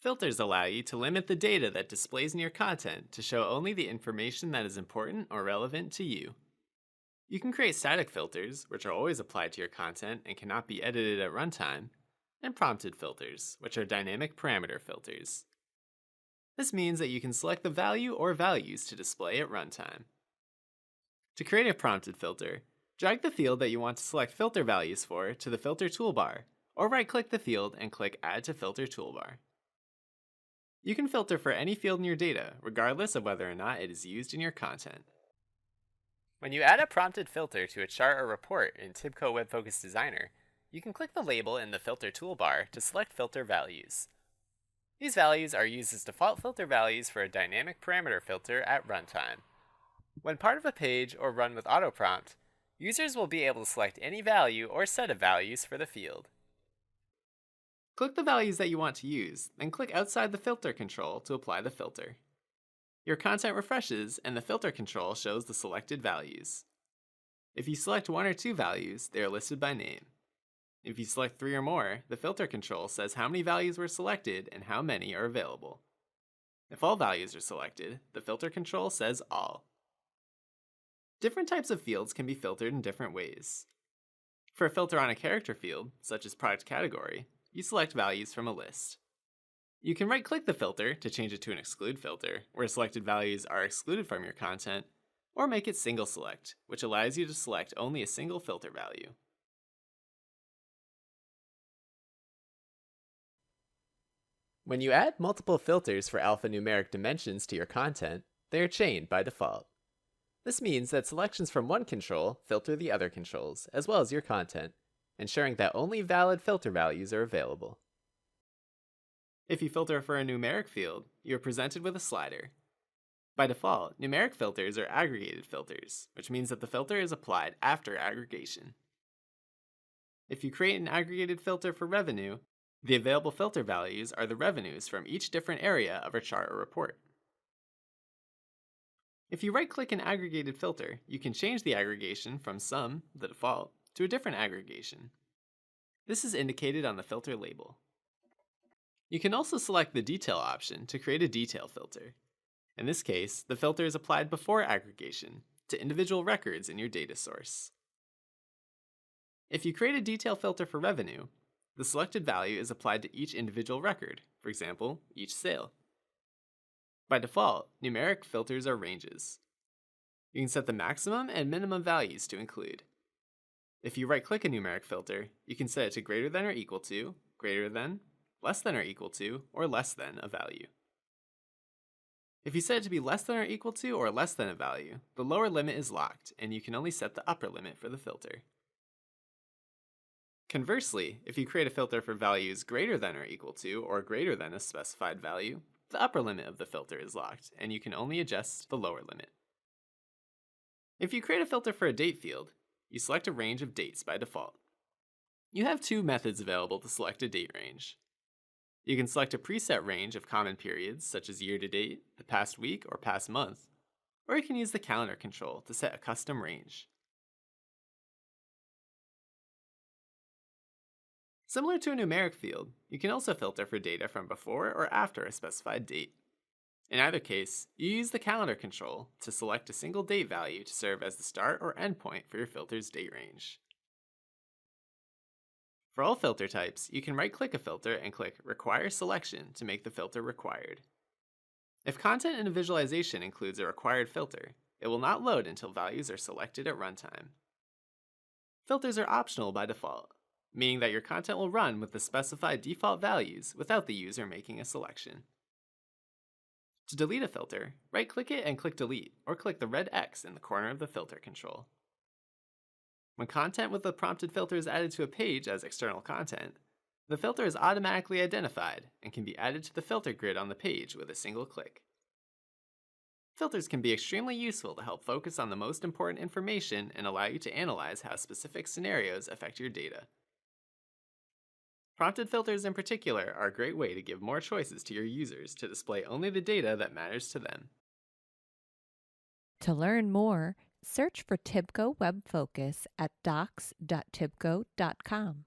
Filters allow you to limit the data that displays in your content to show only the information that is important or relevant to you. You can create static filters, which are always applied to your content and cannot be edited at runtime, and prompted filters, which are dynamic parameter filters. This means that you can select the value or values to display at runtime. To create a prompted filter, drag the field that you want to select filter values for to the filter toolbar, or right-click the field and click Add to Filter Toolbar. You can filter for any field in your data, regardless of whether or not it is used in your content. When you add a prompted filter to a chart or report in TIBCO WebFOCUS Designer, you can click the label in the filter toolbar to select filter values. These values are used as default filter values for a dynamic parameter filter at runtime. When part of a page or run with autoprompt, users will be able to select any value or set of values for the field. Click the values that you want to use, then click outside the filter control to apply the filter. Your content refreshes and the filter control shows the selected values. If you select one or two values, they are listed by name. If you select 3 or more, the filter control says how many values were selected and how many are available. If all values are selected, the filter control says all. Different types of fields can be filtered in different ways. For a filter on a character field, such as product category, you select values from a list. You can right-click the filter to change it to an exclude filter, where selected values are excluded from your content, or make it single select, which allows you to select only a single filter value. When you add multiple filters for alphanumeric dimensions to your content, they are chained by default. This means that selections from one control filter the other controls, as well as your content, ensuring that only valid filter values are available. If you filter for a numeric field, you are presented with a slider. By default, numeric filters are aggregated filters, which means that the filter is applied after aggregation. If you create an aggregated filter for revenue, the available filter values are the revenues from each different area of a chart or report. If you right-click an aggregated filter, you can change the aggregation from sum, the default, to a different aggregation. This is indicated on the filter label. You can also select the detail option to create a detail filter. In this case, the filter is applied before aggregation to individual records in your data source. If you create a detail filter for revenue, the selected value is applied to each individual record, for example, each sale. By default, numeric filters are ranges. You can set the maximum and minimum values to include. If you right-click a numeric filter, you can set it to greater than or equal to, greater than, less than or equal to, or less than a value. If you set it to be less than or equal to or less than a value, the lower limit is locked, and you can only set the upper limit for the filter. Conversely, if you create a filter for values greater than or equal to or greater than a specified value, the upper limit of the filter is locked, and you can only adjust the lower limit. If you create a filter for a date field, you select a range of dates by default. You have 2 methods available to select a date range. You can select a preset range of common periods, such as year to date, the past week, or past month, or you can use the calendar control to set a custom range. Similar to a numeric field, you can also filter for data from before or after a specified date. In either case, you use the calendar control to select a single date value to serve as the start or end point for your filter's date range. For all filter types, you can right-click a filter and click Require Selection to make the filter required. If content in a visualization includes a required filter, it will not load until values are selected at runtime. Filters are optional by default, meaning that your content will run with the specified default values without the user making a selection. To delete a filter, right-click it and click Delete, or click the red X in the corner of the filter control. When content with the prompted filter is added to a page as external content, the filter is automatically identified and can be added to the filter grid on the page with a single click. Filters can be extremely useful to help focus on the most important information and allow you to analyze how specific scenarios affect your data. Prompted filters in particular are a great way to give more choices to your users to display only the data that matters to them. To learn more, search for TIBCO WebFOCUS at docs.tibco.com.